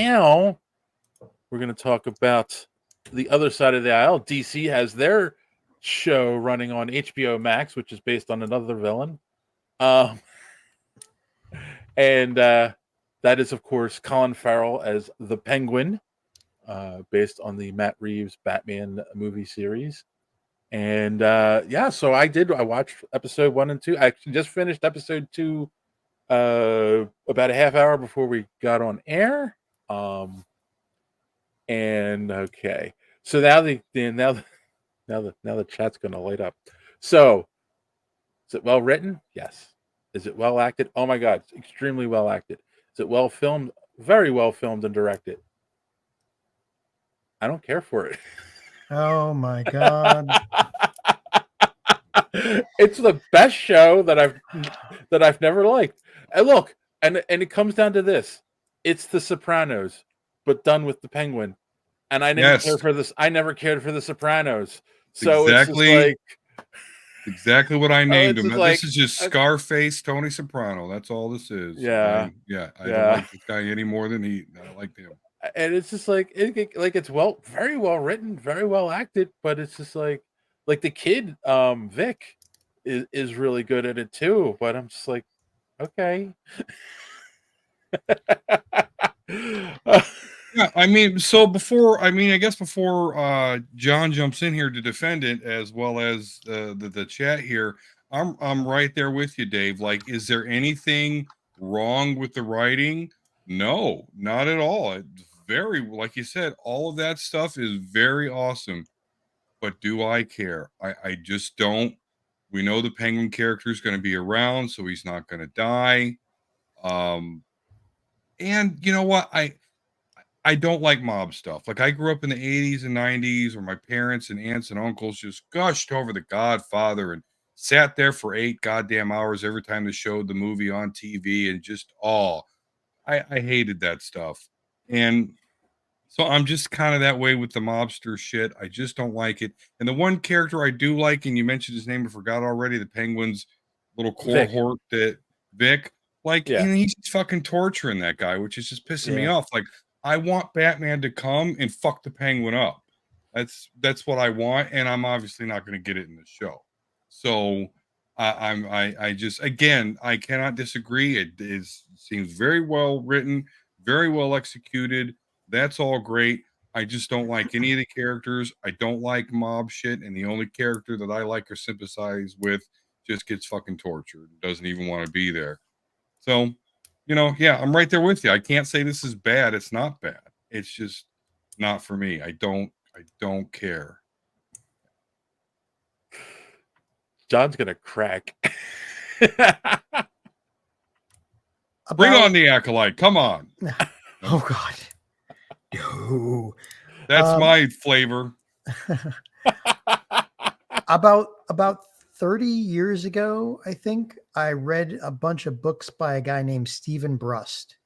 now we're going to talk about the other side of the aisle. DC has their show running on HBO Max, which is based on another villain. And that is, of course, Colin Farrell as the Penguin, based on the Matt Reeves Batman movie series. And so I watched episode 1 and 2. I actually just finished episode 2 about a half hour before we got on air. And okay, so now the chat's going to light up. So, is it well written? Yes. Is it well acted? Oh my God, it's extremely well acted. Is it well filmed? Very well filmed and directed. I don't care for it. Oh my God. It's the best show that I've never liked. And look, and it comes down to this. It's The Sopranos, but done with the Penguin. And I didn't care for this. I never cared for The Sopranos. So exactly, it's just like exactly what I named him. Like, this is just Scarface Tony Soprano. That's all this is. Yeah. I don't like this guy any more than I like him. And it's just like it's very well written, very well acted, but it's just like the kid, Vic, is really good at it too. But I'm just like, okay. Yeah, I mean, so before John jumps in here to defend it, as well as the chat here, I'm right there with you, Dave. Like, is there anything wrong with the writing? No, not at all. It's very, like you said, all of that stuff is very awesome. But do I care? I just don't. We know the Penguin character is going to be around, so he's not going to die. And you know what? I don't like mob stuff. Like, I grew up in the 80s and 90s where my parents and aunts and uncles just gushed over The Godfather and sat there for 8 goddamn hours every time they showed the movie on TV, and just I hated that stuff. And so I'm just kind of that way with the mobster shit. I just don't like it. And the one character I do like, and you mentioned his name, I forgot already, the Penguin's little cohort, that Vic, like, and he's just fucking torturing that guy, which is just pissing me off. Like, I want Batman to come and fuck the Penguin up. That's what I want, and I'm obviously not going to get it in the show. So I just, again, I cannot disagree. It seems very well written, very well executed. That's all great. I just don't like any of the characters. I don't like mob shit, and the only character that I like or sympathize with just gets fucking tortured. Doesn't even want to be there. So, I'm right there with you. I can't say this is bad. It's not bad. It's just not for me. I don't care. John's gonna crack. Bring on the Acolyte. Come on. Oh God. No. That's my flavor. About 30 years ago, I think, I read a bunch of books by a guy named Stephen Brust.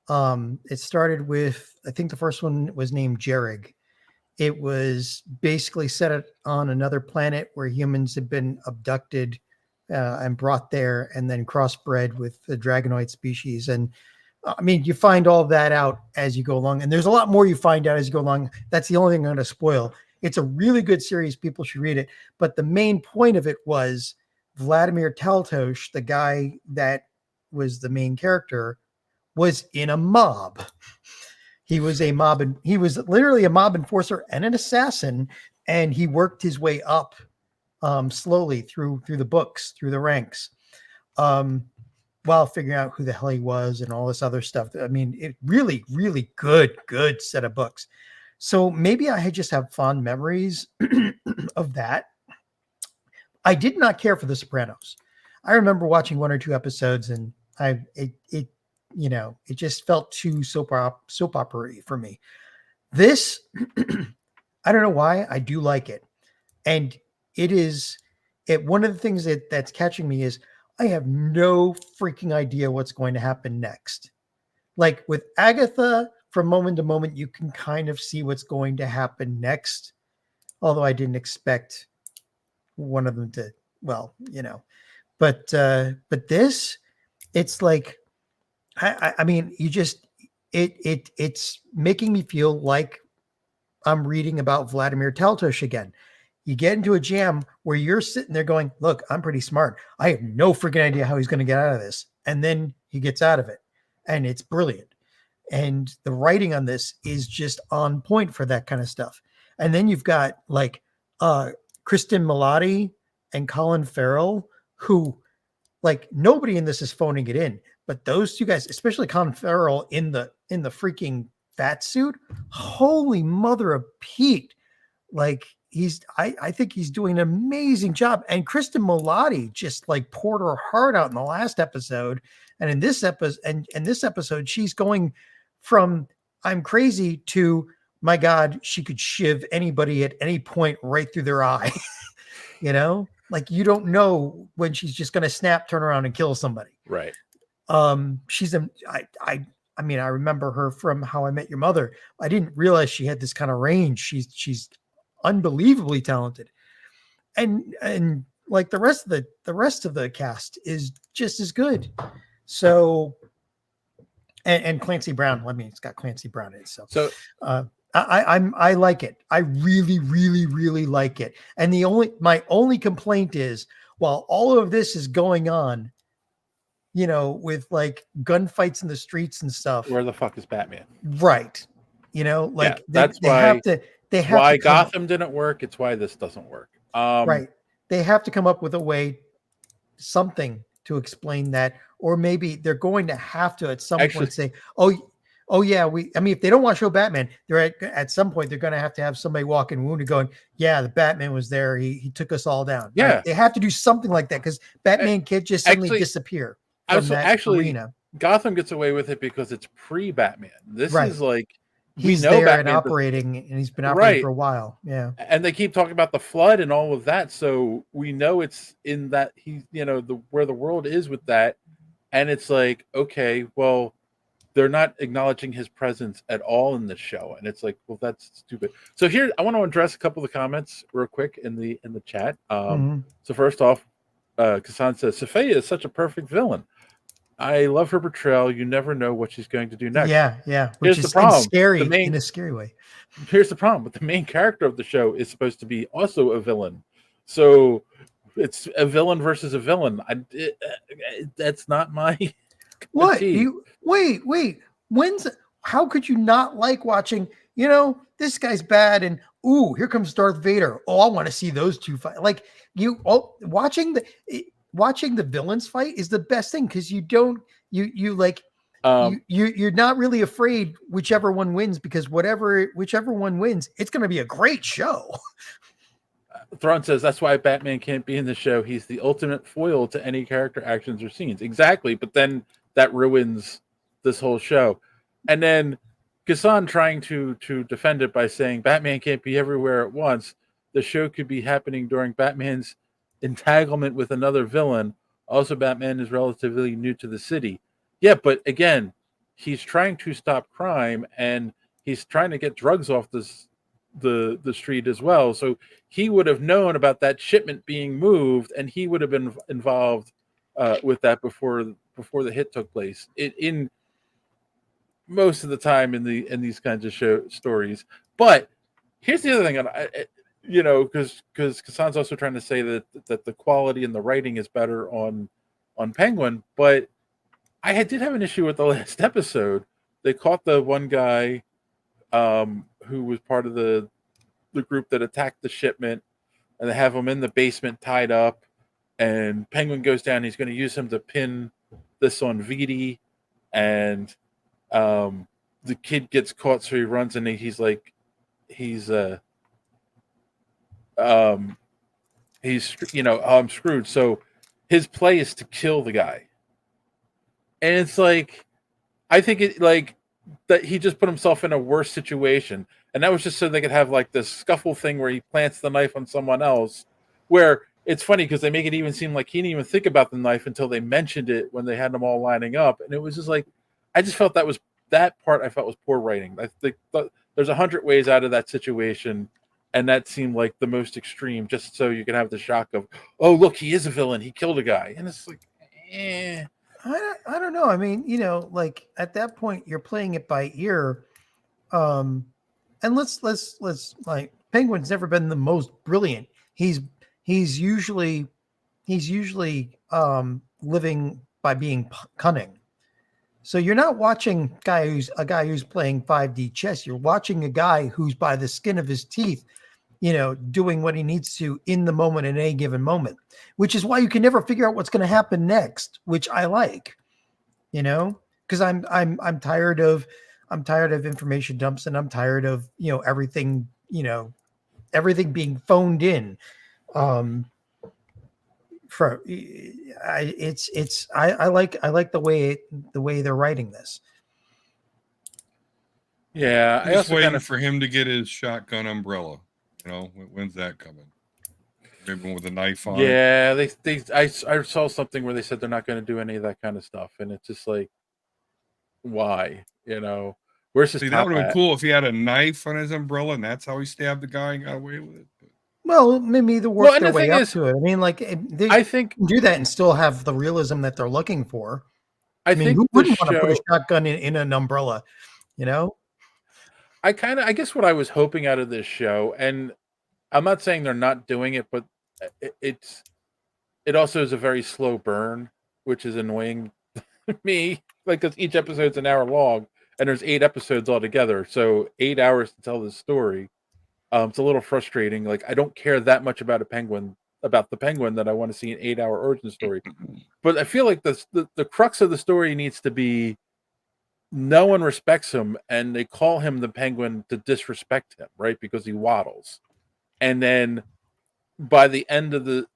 It started with, I think the first one was named Jerrig. It was basically set on another planet where humans had been abducted and brought there and then crossbred with the Dragonoid species. And I mean, you find all of that out as you go along. And there's a lot more you find out as you go along. That's the only thing I'm going to spoil. It's a really good series. People should read it. But the main point of it was Vladimir Taltosh, the guy that was the main character, was in a mob. He was he was literally a mob enforcer and an assassin. And he worked his way up slowly through the books, through the ranks, while figuring out who the hell he was and all this other stuff. I mean, it really, really good set of books. So maybe I just have fond memories of that. I did not care for The Sopranos. I remember watching 1 or 2 episodes, and it just felt too soap opera-y for me. This, I don't know why, I do like it. And one of the things that's catching me is I have no freaking idea what's going to happen next. Like with Agatha, from moment to moment, you can kind of see what's going to happen next. Although I didn't expect one of them to, but this, it's like, I mean, it's making me feel like I'm reading about Vladimir Teltosh again. You get into a jam where you're sitting there going, look, I'm pretty smart. I have no freaking idea how he's going to get out of this. And then he gets out of it. And it's brilliant. And the writing on this is just on point for that kind of stuff. And then you've got like Kristen Milotti and Colin Farrell, who like nobody in this is phoning it in. But those two guys, especially Colin Farrell in the freaking fat suit, holy mother of Pete. Like I think he's doing an amazing job. And Kristen Milotti just like poured her heart out in the last episode. And in this episode, she's going from I'm crazy to my God, she could shiv anybody at any point right through their eye. You know, like you don't know when she's just going to snap, turn around and kill somebody. Right. I mean, I remember her from How I Met Your Mother. I didn't realize she had this kind of range. She's unbelievably talented. And like the rest of the cast is just as good. So and Clancy Brown, I mean, it's got Clancy Brown in it. So I like it. I really, really, really like it. And my only complaint is while all of this is going on, you know, with like gunfights in the streets and stuff. Where the fuck is Batman? Right. You know, like that's why Gotham didn't work. It's why this doesn't work. Right. They have to come up with a way, something to explain that, or maybe they're going to have to at some point say, oh yeah, I mean, if they don't want to show Batman, they're at some point they're going to have somebody walking wounded going, yeah, the Batman was there. He took us all down. Yeah. Right? They have to do something like that because Batman can't just suddenly disappear. Gotham gets away with it because it's pre-Batman. This is like he's there and operating, and he's been operating for a while. Yeah, and they keep talking about the flood and all of that, so we know it's in that where the world is with that, and it's like, okay, well, they're not acknowledging his presence at all in this show, and it's like, well, that's stupid. So here, I want to address a couple of the comments real quick in the chat. So first off, Kassan says Safaya is such a perfect villain. I love her portrayal. You never know what she's going to do next. Yeah. Which is the problem. Scary in a scary way. Here's the problem. But the main character of the show is supposed to be also a villain. So it's a villain versus a villain. That's not my what? Wait. How could you not like watching, you know, this guy's bad and ooh, here comes Darth Vader. Oh, I want to see those two fight. Like watching the villains fight is the best thing because you're not really afraid whichever one wins because whichever one wins, it's going to be a great show. Thrawn says that's why Batman can't be in the show. He's the ultimate foil to any character actions or scenes. Exactly, but then that ruins this whole show. And then Kassan trying to defend it by saying Batman can't be everywhere at once. The show could be happening during Batman's entanglement with another villain. Also, Batman is relatively new to the city. Yeah, but again, he's trying to stop crime and he's trying to get drugs off the street as well. So he would have known about that shipment being moved, and he would have been involved with that before the hit took place. In most of the time in these kinds of stories. But here's the other thing. Because Kassan's also trying to say that the quality and the writing is better on Penguin, but I did have an issue with the last episode. They caught the one guy who was part of the group that attacked the shipment, and they have him in the basement tied up, and Penguin goes down. He's going to use him to pin this on Vidi, and the kid gets caught, so he runs, and I'm screwed. So his play is to kill the guy. And it's like, I think it like that he just put himself in a worse situation. And that was just so they could have like this scuffle thing where he plants the knife on someone else, where it's funny because they make it even seem like he didn't even think about the knife until they mentioned it when they had them all lining up. And it was just like, I just felt that part I felt was poor writing. I think there's 100 ways out of that situation. And that seemed like the most extreme, just so you can have the shock of, oh, look, he is a villain. He killed a guy. And it's like, I don't know. I mean, like at that point, you're playing it by ear. And let's like Penguin's never been the most brilliant. He's usually living by being cunning. So you're not watching a guy who's playing 5D chess. You're watching a guy who's by the skin of his teeth, doing what he needs to in the moment at any given moment, which is why you can never figure out what's going to happen next, which I like, because I'm tired of information dumps, and I'm tired of everything being phoned in. I like the way they're writing this. Yeah, I'm just waiting for him to get his shotgun umbrella. When's that coming? Maybe with a knife on. Yeah, I saw something where they said they're not going to do any of that kind of stuff, and it's just like, why? Where's his? See, that would have been cool if he had a knife on his umbrella, and that's how he stabbed the guy and got away with it. But... Well, maybe they'll work their way up to it. I mean, like I think do that and still have the realism that they're looking for. I mean, who wouldn't want to put a shotgun in an umbrella? I guess what I was hoping out of this show, and I'm not saying they're not doing it, but it also is a very slow burn, which is annoying me. Like, because each episode's an hour long, and there's 8 episodes altogether, so 8 hours to tell this story. It's a little frustrating. Like, I don't care that much about the Penguin that I want to see an 8-hour origin story. But I feel like the crux of the story needs to be no one respects him, and they call him the Penguin to disrespect him, right? Because he waddles. And then by the end of the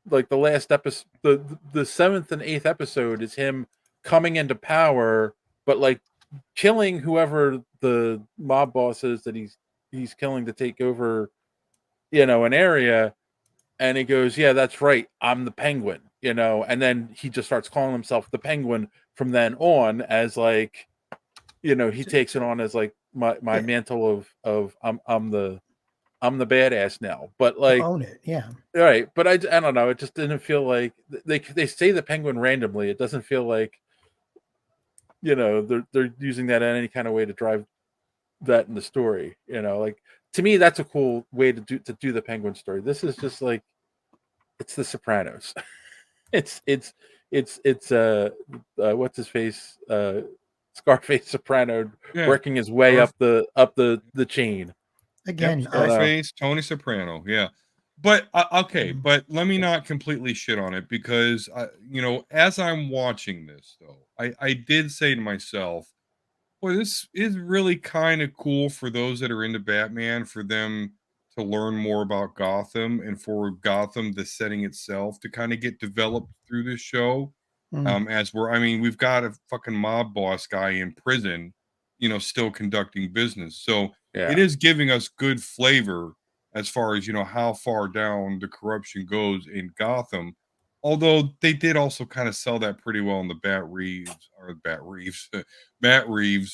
last episode, the 7th and 8th episode is him coming into power, but like killing whoever the mob boss is that he's killing to take over, an area. And he goes, yeah, that's right, I'm the Penguin, and then he just starts calling himself the Penguin from then on, as like, he takes it on as like my mantle of I'm the badass now. But like, own it, yeah, right. But I don't know, it just didn't feel like they say the Penguin randomly. It doesn't feel like they're using that in any kind of way to drive that in the story. Like, to me, that's a cool way to do the Penguin story. This is just like, it's The Sopranos. it's what's his face, Scarface Soprano, working his way up the chain. Again, Scarface, Tony Soprano, yeah. But okay, but let me not completely shit on it, because as I'm watching this, though, I did say to myself, boy, this is really kind of cool for those that are into Batman, for them to learn more about Gotham, and for Gotham, the setting itself, to kind of get developed through this show. We've got a fucking mob boss guy in prison, still conducting business. So it is giving us good flavor as far as, how far down the corruption goes in Gotham. Although they did also kind of sell that pretty well in the Matt Reeves Batman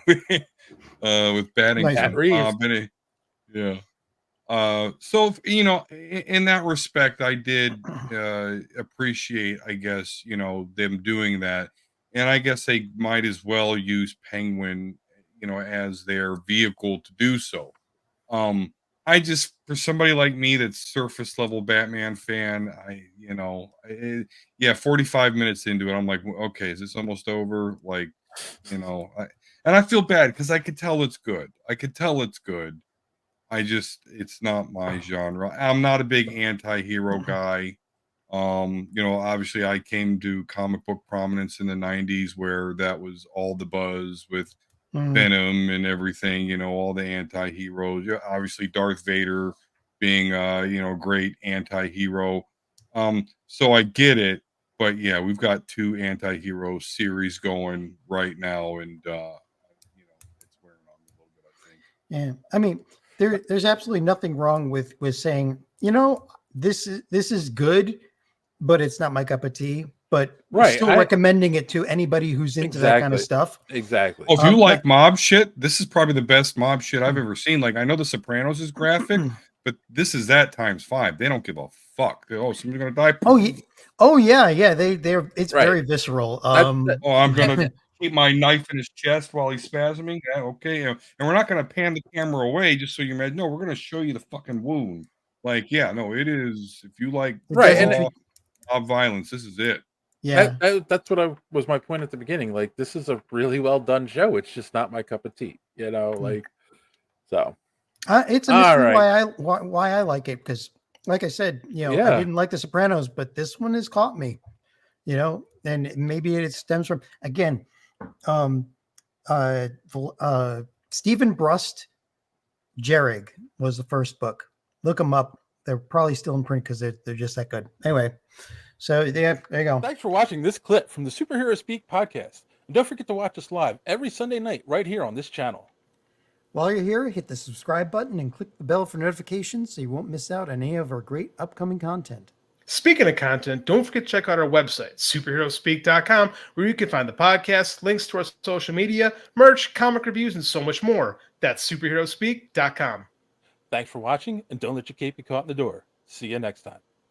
movie with Battington. Matt Reeves. Yeah. So, in that respect, I did appreciate, I guess, them doing that. And I guess they might as well use Penguin, as their vehicle to do so. I just, for somebody like me that's surface level Batman fan, 45 minutes into it, I'm like, okay, is this almost over? Like, and I feel bad because I could tell it's good. It's not my genre. I'm not a big anti-hero guy. Obviously I came to comic book prominence in the 90s, where that was all the buzz with Venom and everything, all the anti-heroes. Obviously Darth Vader being a great anti-hero. So I get it, but yeah, we've got 2 anti-hero series going right now, and it's wearing on me a little bit, I think. Yeah. I mean, there's absolutely nothing wrong with saying, this is good, but it's not my cup of tea. But still recommending it to anybody who's into that kind of stuff. Exactly. Oh, if you like mob shit, this is probably the best mob shit I've ever seen. Like, I know The Sopranos is graphic, but this is that times 5. They don't give a fuck. Oh, somebody's gonna die. Oh yeah. They're it's Right. very visceral. That- Oh, I'm gonna keep my knife in his chest while he's spasming. Yeah, okay. And we're not gonna pan the camera away just so you imagine. No, we're gonna show you the fucking wound. Like, yeah, no, it is. If you like Right, and mob violence, this is it. yeah. that's what was my point at the beginning. Like, this is a really well done show. It's just not my cup of tea, like so. It's a All mystery right. why I like it, because, like I said, I Yeah. didn't like The Sopranos, but this one has caught me. And maybe it stems from, again, Stephen Brust, Jerrig was the first book. Look them up. They're probably still in print because they're just that good. Anyway, so yeah, there you go. Thanks for watching this clip from the Superhero Speak podcast. And don't forget to watch us live every Sunday night right here on this channel. While you're here, hit the subscribe button and click the bell for notifications so you won't miss out on any of our great upcoming content. Speaking of content, don't forget to check out our website, superheroespeak.com, where you can find the podcast, links to our social media, merch, comic reviews, and so much more. That's superheroespeak.com. Thanks for watching, and don't let your cape be caught in the door. See you next time.